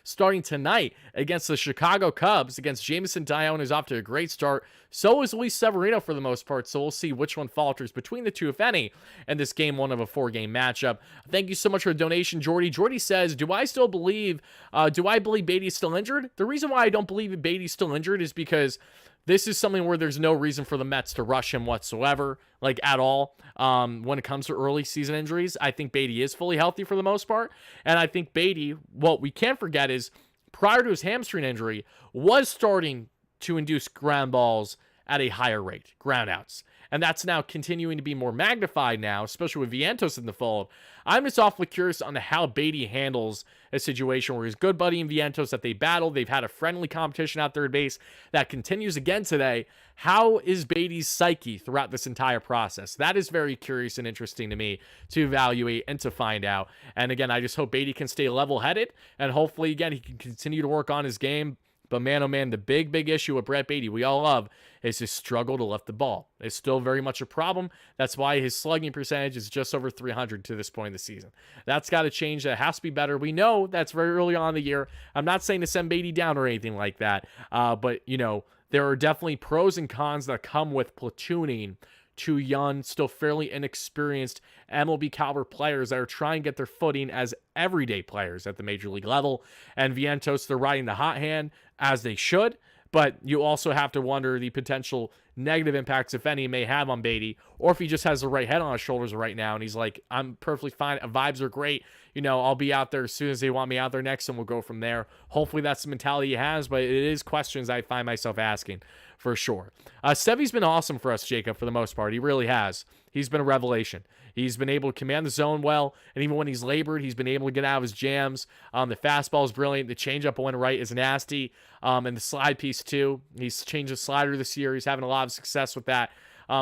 starting tonight against the Chicago Cubs, against Jameson Taillon, who's off to a great start. So is Luis Severino for the most part, so we'll see which one falters between the two, if any, in this game 1 of a 4-game matchup. Thank you so much for the donation, Jordy. Jordy says, do I believe Beatty's still injured? The reason why I don't believe Beatty's still injured is because This is something where there's no reason for the Mets to rush him whatsoever, like at all. When it comes to early season injuries, I think Beatty is fully healthy for the most part. And I think Beatty, what we can't forget is prior to his hamstring injury, was starting to induce ground balls at a higher rate, ground outs. And that's now continuing to be more magnified now, especially with Vientos in the fold. I'm just awfully curious on how Beatty handles a situation where his good buddy in Vientos that they battled, they've had a friendly competition out third base that continues again today. How is Beatty's psyche throughout this entire process? That is very curious and interesting to me to evaluate and to find out. And again, I just hope Beatty can stay level-headed, and hopefully, again, he can continue to work on his game. But man, oh man, the big issue with Brett Beatty, we all love, is his struggle to lift the ball. It's still very much a problem. That's why his slugging percentage is just over 300 to this point in the season. That's got to change. That has to be better. We know that's very early on in the year. I'm not saying to send Beatty down or anything like that. But, you know, there are definitely pros and cons that come with platooning two young, still fairly inexperienced MLB caliber players that are trying to get their footing as everyday players at the major league level. And Vientos, they're riding the hot hand, as they should, but you also have to wonder the potential negative impacts, if any, may have on Beatty, or if he just has the right head on his shoulders right now and he's like, I'm perfectly fine, vibes are great, you know, I'll be out there as soon as they want me out there next, and we'll go from there. Hopefully that's the mentality he has, but it is questions I find myself asking for sure. Sevy's been awesome for us, Jacob, for the most part. He really has. He's been a revelation. He's been able to command the zone well, and even when he's labored, he's been able to get out of his jams. The fastball is brilliant. The changeup went right is nasty, and the slide piece too. He's changed his slider this year. He's having a lot of success with that.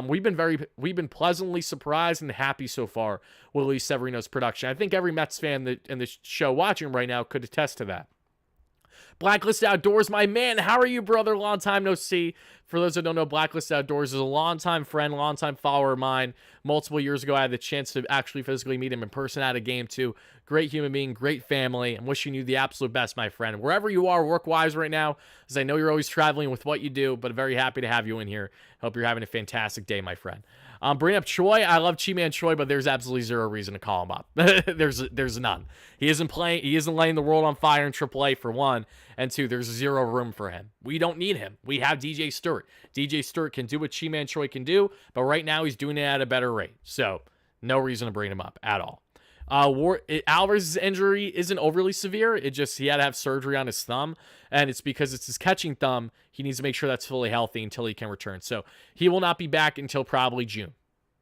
We've been pleasantly surprised and happy so far with Luis Severino's production. I think every Mets fan in the show watching right now could attest to that. Blacklisted Outdoors, my man, how are you, brother? Long time no see. For those that don't know, Blacklisted Outdoors is a longtime friend, longtime follower of mine. Multiple years ago, I had the chance to actually physically meet him in person at a game too. Great human being, great family. I'm wishing you the absolute best, my friend. Wherever you are work-wise right now, as I know you're always traveling with what you do, but very happy to have you in here. Hope you're having a fantastic day, my friend. Bring up Choi. I love Chi-Man Choi, but there's absolutely zero reason to call him up. There's none. He isn't playing. He isn't laying the world on fire in AAA for one, and two, there's zero room for him. We don't need him. We have DJ Stewart. DJ Stewart can do what Chi-Man Choi can do, but right now he's doing it at a better rate. So no reason to bring him up at all. Alvarez's injury isn't overly severe. It just, he had to have surgery on his thumb, and it's because it's his catching thumb. He needs to make sure that's fully healthy until he can return. So he will not be back until probably June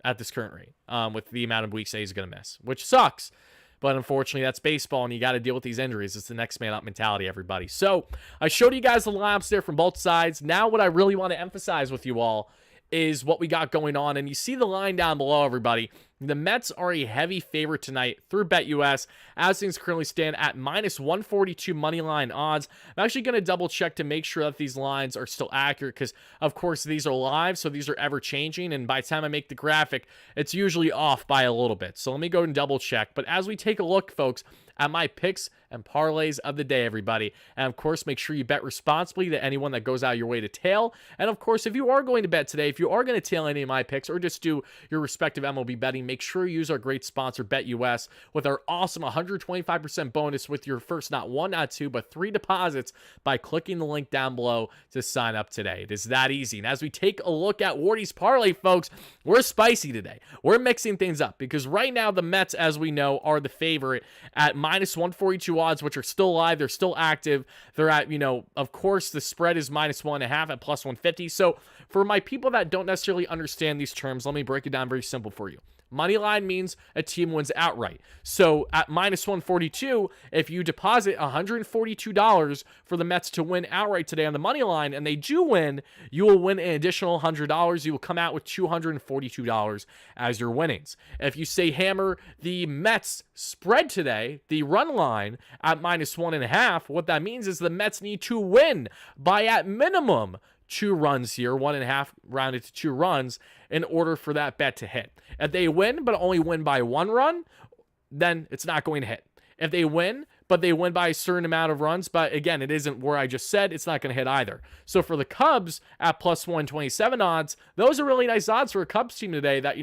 at this current rate, with the amount of weeks that he's going to miss, which sucks. But unfortunately, that's baseball, and you got to deal with these injuries. It's the next man up mentality, everybody. So I showed you guys the lineups there from both sides. Now what I really want to emphasize with you all is what we got going on. And you see the line down below, everybody. The Mets are a heavy favorite tonight through BetUS, as things currently stand at minus 142 money line odds. I'm actually going to double check to make sure that these lines are still accurate, because of course these are live, so these are ever changing, and by the time I make the graphic, it's usually off by a little bit. So let me go and double check. But as we take a look, folks, at my picks and parlays of the day, everybody. And of course, make sure you bet responsibly to anyone that goes out your way to tail. And of course, if you are going to bet today, if you are going to tail any of my picks or just do your respective MLB betting, make sure you use our great sponsor, BetUS, with our awesome 125% bonus with your first not one, not two, but three deposits by clicking the link down below to sign up today. It is that easy. And as we take a look at Wardy's parlay, folks, we're spicy today. We're mixing things up because right now the Mets, as we know, are the favorite at minus 142 odds, which are still live. They're still active. They're at, of course, the spread is minus 1.5 at plus 150. So for my people that don't necessarily understand these terms, let me break it down very simple for you. Money line means a team wins outright. So at minus 142, if you deposit $142 for the Mets to win outright today on the money line, and they do win, you will win an additional $100. You will come out with $242 as your winnings. If you say hammer the Mets spread today, the run line at minus 1.5, what that means is the Mets need to win by at minimum 2 runs here, 1.5 rounded to 2 runs, in order for that bet to hit. If they win, but only win by 1 run, then it's not going to hit. If they win but they win by a certain amount of runs. But again, it isn't where I just said. It's not going to hit either. So for the Cubs at plus 127 odds, those are really nice odds for a Cubs team today that,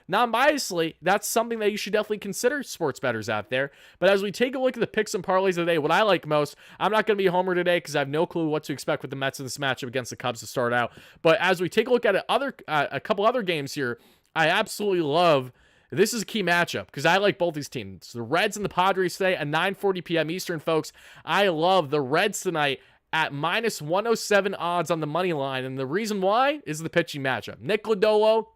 non-biasly, that's something that you should definitely consider, sports bettors out there. But as we take a look at the picks and parlays today, what I like most, I'm not going to be a homer today because I have no clue what to expect with the Mets in this matchup against the Cubs to start out. But as we take a look at a couple other games here, I absolutely love. This is a key matchup because I like both these teams. The Reds and the Padres today at 9:40 p.m. Eastern, folks. I love the Reds tonight at minus 107 odds on the money line. And the reason why is the pitching matchup. Nick Lodolo,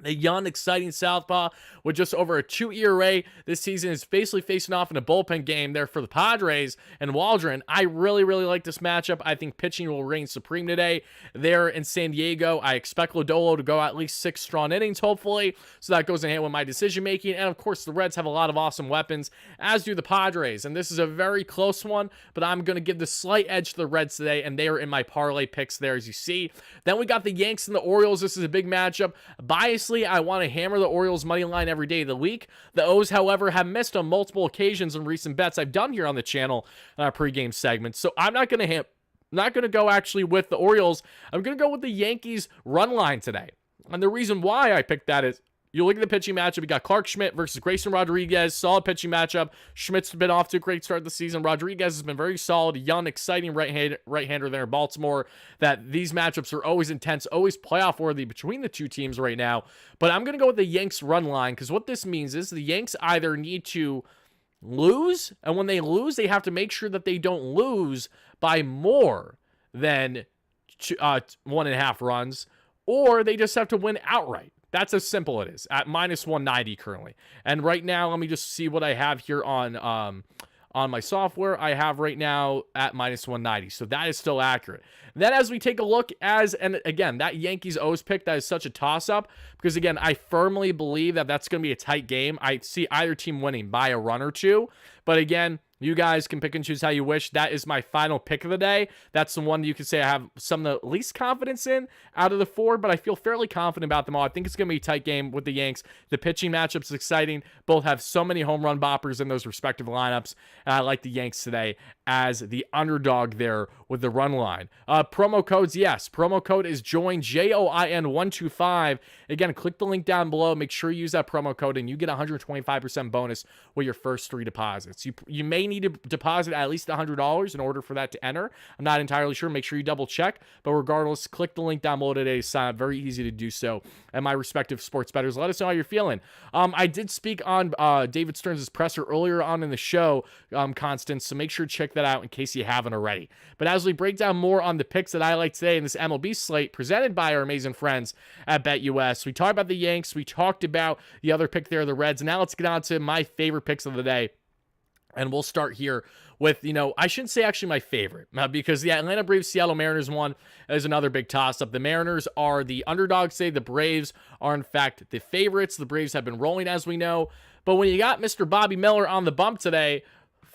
the young, exciting southpaw with just over a 2 ERA this season, is basically facing off in a bullpen game there for the Padres and Waldron. I really, really like this matchup. I think pitching will reign supreme today there in San Diego. I expect Lodolo to go at least 6 strong innings, hopefully, so that goes in hand with my decision-making. And, of course, the Reds have a lot of awesome weapons, as do the Padres. And this is a very close one, but I'm going to give the slight edge to the Reds today, and they are in my parlay picks there, as you see. Then we got the Yanks and the Orioles. This is a big matchup. Biasly, I want to hammer the Orioles money line every day of the week. The O's, however, have missed on multiple occasions in recent bets I've done here on the channel pregame segment. So I'm not going to go actually with the Orioles. I'm going to go with the Yankees run line today. And the reason why I picked that is, you look at the pitching matchup, you got Clark Schmidt versus Grayson Rodriguez. Solid pitching matchup. Schmidt's been off to a great start this season. Rodriguez has been very solid, young, exciting right-hander there in Baltimore. That these matchups are always intense, always playoff worthy between the two teams right now. But I'm going to go with the Yanks run line because what this means is the Yanks either need to lose, and when they lose, they have to make sure that they don't lose by more than 1.5 runs, or they just have to win outright. That's how simple it is at minus 190 currently. And right now, let me just see what I have here on my software. I have right now at minus 190. So that is still accurate. Then as we take a look and again, that Yankees O's pick, that is such a toss-up because again, I firmly believe that that's going to be a tight game. I see either team winning by a run or two. But again, you guys can pick and choose how you wish. That is my final pick of the day. That's the one you could say I have some of the least confidence in out of the 4, but I feel fairly confident about them all. I think it's going to be a tight game with the Yanks. The pitching matchup's exciting. Both have so many home run boppers in those respective lineups. And I like the Yanks today as the underdog there with the run line. Promo codes, yes. Promo code is JOIN, JOIN125. Again, click the link down below. Make sure you use that promo code, and you get 125% bonus with your first 3 deposits. You may need to deposit at least $100 in order for that to enter. I'm not entirely sure. Make sure you double check. But regardless, click the link down below today to sign up. Very easy to do so. And my respective sports bettors, let us know how you're feeling. I did speak on David Stearns' presser earlier on in the show, Constance, so make sure to check that out in case you haven't already. But as we break down more on the picks that I like today in this MLB slate presented by our amazing friends at BetUS, we talked about the Yanks. We talked about the other pick there, the Reds. Now let's get on to my favorite picks of the day. And we'll start here with, I shouldn't say actually my favorite, because the Atlanta Braves Seattle Mariners one is another big toss-up. The Mariners are the underdogs today. The Braves are, in fact, the favorites. The Braves have been rolling, as we know. But when you got Mr. Bobby Miller on the bump today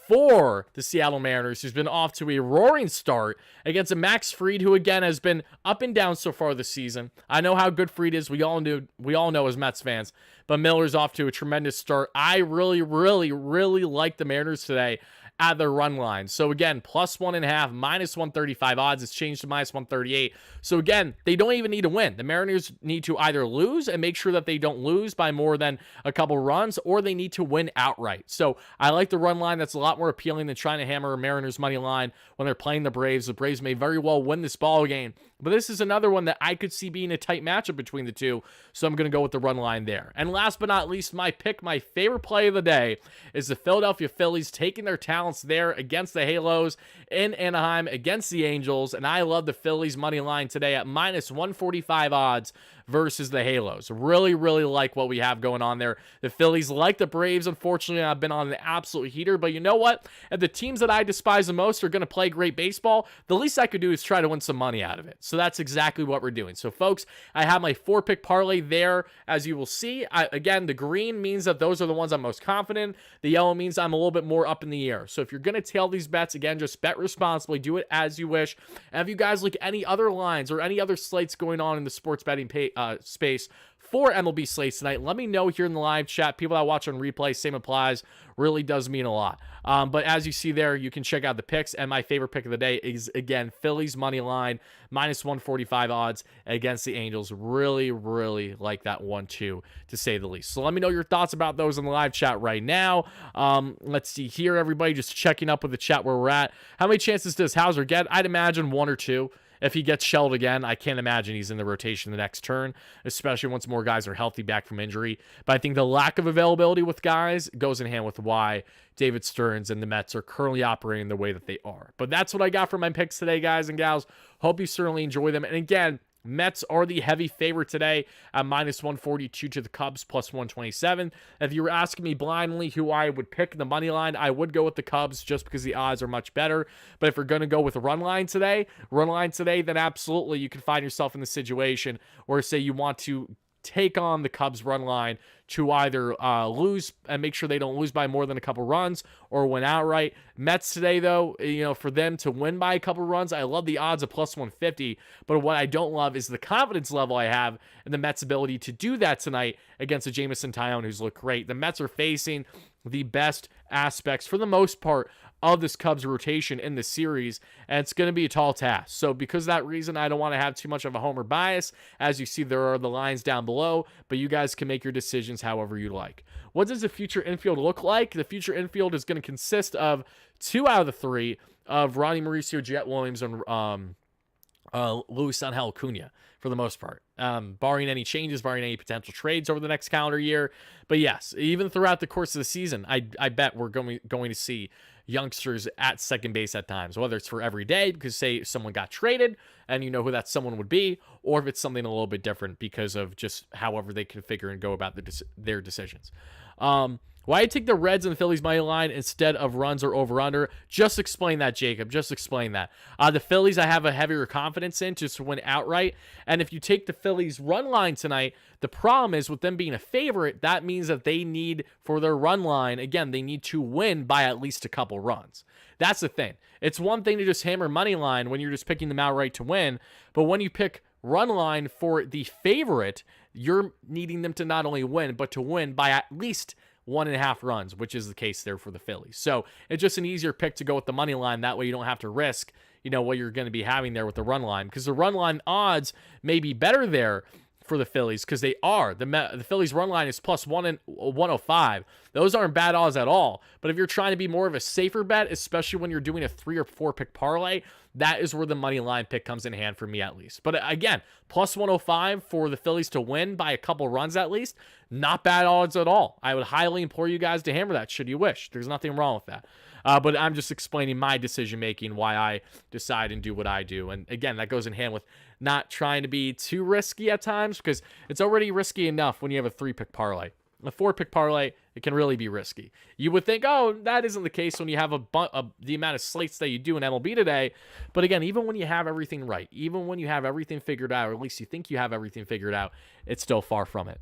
for the Seattle Mariners, who's been off to a roaring start against a Max Fried, who again has been up and down so far this season. I know how good Fried is. We all know as Mets fans, but Miller's off to a tremendous start. I really, really, really like the Mariners today at their run line. So again, plus 1.5, minus 135 odds. It's changed to minus 138. So again, they don't even need to win. The Mariners need to either lose and make sure that they don't lose by more than a couple runs, or they need to win outright. So I like the run line. That's a lot more appealing than trying to hammer a Mariners money line when they're playing the Braves. The Braves may very well win this ball game, but this is another one that I could see being a tight matchup between the two. So I'm going to go with the run line there. And last but not least, my pick, my favorite play of the day is the Philadelphia Phillies taking their talents there against the Halos in Anaheim against the Angels. And I love the Phillies money line today at minus 145 odds versus the Halos. Really, really like what we have going on there. The Phillies, like the Braves, unfortunately, have been on an absolute heater. But you know what? If the teams that I despise the most are going to play great baseball, the least I could do is try to win some money out of it. So that's exactly what we're doing. So folks, I have my 4-pick parlay there, as you will see. Again, the green means that those are the ones I'm most confident. The yellow means I'm a little bit more up in the air. So if you're going to tail these bets, again, just bet responsibly. Do it as you wish. And if you guys like any other lines or any other slates going on in the sports betting space for MLB slates tonight. Let me know here in the live chat. People that watch on replay, same applies. Really does mean a lot. But as you see there, you can check out the picks. And my favorite pick of the day is, again, Phillies money line, minus 145 odds against the Angels. Really, really like that 1-2, to say the least. So let me know your thoughts about those in the live chat right now. Let's see here, everybody, just checking up with the chat where we're at. How many chances does Hauser get? I'd imagine 1 or 2. If he gets shelled again, I can't imagine he's in the rotation the next turn, especially once more guys are healthy back from injury. But I think the lack of availability with guys goes in hand with why David Stearns and the Mets are currently operating the way that they are. But that's what I got for my picks today, guys and gals. Hope you certainly enjoy them. And again, Mets are the heavy favorite today at minus 142 to the Cubs, plus 127. If you were asking me blindly who I would pick in the money line, I would go with the Cubs just because the odds are much better. But if you're going to go with a run line today, then absolutely you can find yourself in the situation where, say, you want to take on the Cubs run line to either lose and make sure they don't lose by more than a couple runs or win outright. Mets today, though, for them to win by a couple runs, I love the odds of plus 150. But what I don't love is the confidence level I have in the Mets' ability to do that tonight against a Jameson Taillon who's looked great. The Mets are facing the best aspects, for the most part, of this Cubs rotation in the series, and it's going to be a tall task. So because of that reason, I don't want to have too much of a homer bias. As you see, there are the lines down below, but you guys can make your decisions however you like. What does the future infield look like? The future infield is going to consist of 2 out of the 3 of Ronnie Mauricio, Jet Williams, and Luis Angel Acuna, for the most part, barring any changes, barring any potential trades over the next calendar year. But yes, even throughout the course of the season, I bet we're going to see youngsters at second base at times, whether it's for every day because, say, someone got traded and you know who that someone would be, or if it's something a little bit different because of just however they configure and go about their decisions. Why take the Reds and the Phillies money line instead of runs or over-under? Just explain that, Jacob. Just explain that. The Phillies I have a heavier confidence in just to win outright. And if you take the Phillies run line tonight, the problem is with them being a favorite, that means that they need, for their run line, again, they need to win by at least a couple runs. That's the thing. It's one thing to just hammer money line when you're just picking them outright to win. But when you pick run line for the favorite, you're needing them to not only win, but to win by at least 1.5 runs, which is the case there for the Phillies. So it's just an easier pick to go with the money line. That way you don't have to risk, what you're going to be having there with the run line, because the run line odds may be better there for the Phillies because they are. The Phillies run line is plus 105. Those aren't bad odds at all. But if you're trying to be more of a safer bet, especially when you're doing a 3 or 4 pick parlay, that is where the money line pick comes in hand for me at least. But again, plus 105 for the Phillies to win by a couple runs at least, not bad odds at all. I would highly implore you guys to hammer that should you wish. There's nothing wrong with that. But I'm just explaining my decision-making, why I decide and do what I do. And again, that goes in hand with not trying to be too risky at times because it's already risky enough when you have a 3-pick parlay. A 4-pick parlay, it can really be risky. You would think, oh, that isn't the case when you have the amount of slates that you do in MLB today. But again, even when you have everything right, even when you have everything figured out, or at least you think you have everything figured out, it's still far from it.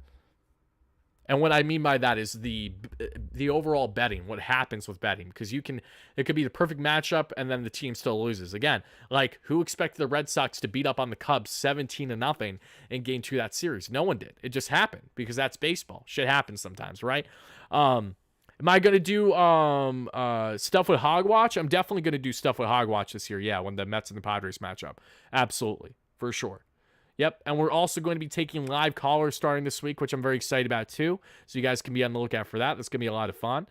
And what I mean by that is the overall betting, what happens with betting, because it could be the perfect matchup and then the team still loses. Again, like who expected the Red Sox to beat up on the Cubs 17-0 in Game 2 of that series? No one did. It just happened because that's baseball. Shit happens sometimes, right? Am I going to do stuff with Hogwatch? I'm definitely going to do stuff with Hogwatch this year, yeah, when the Mets and the Padres match up. Absolutely, for sure. Yep, and we're also going to be taking live callers starting this week, which I'm very excited about too. So you guys can be on the lookout for that. That's going to be a lot of fun.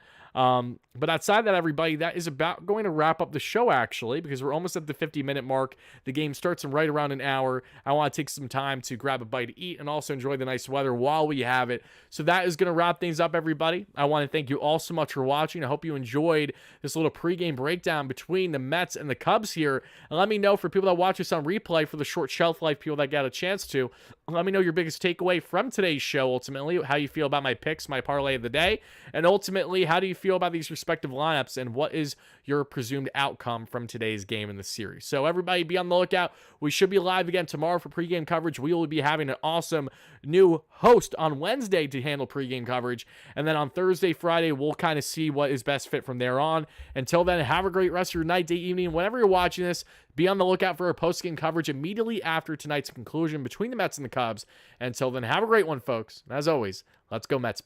But outside that, everybody, that is about going to wrap up the show, actually, because we're almost at the 50-minute mark. The game starts in right around an hour. I want to take some time to grab a bite to eat and also enjoy the nice weather while we have it. So that is going to wrap things up, everybody. I want to thank you all so much for watching. I hope you enjoyed this little pregame breakdown between the Mets and the Cubs here. And let me know, for people that watch this on replay, for the short shelf life people that got a chance to, let me know your biggest takeaway from today's show, ultimately, how you feel about my picks, my parlay of the day, and ultimately, how do you feel about these respective lineups, and what is your presumed outcome from today's game in the series? So everybody be on the lookout. We should be live again tomorrow for pregame coverage. We will be having an awesome new host on Wednesday to handle pregame coverage, and then on Thursday, Friday, we'll kind of see what is best fit from there on. Until then, have a great rest of your night, day, evening, whenever you're watching this. Be on the lookout for our post-game coverage immediately after tonight's conclusion between the Mets and the Cubs. Until then, have a great one, folks. As always, let's go Mets.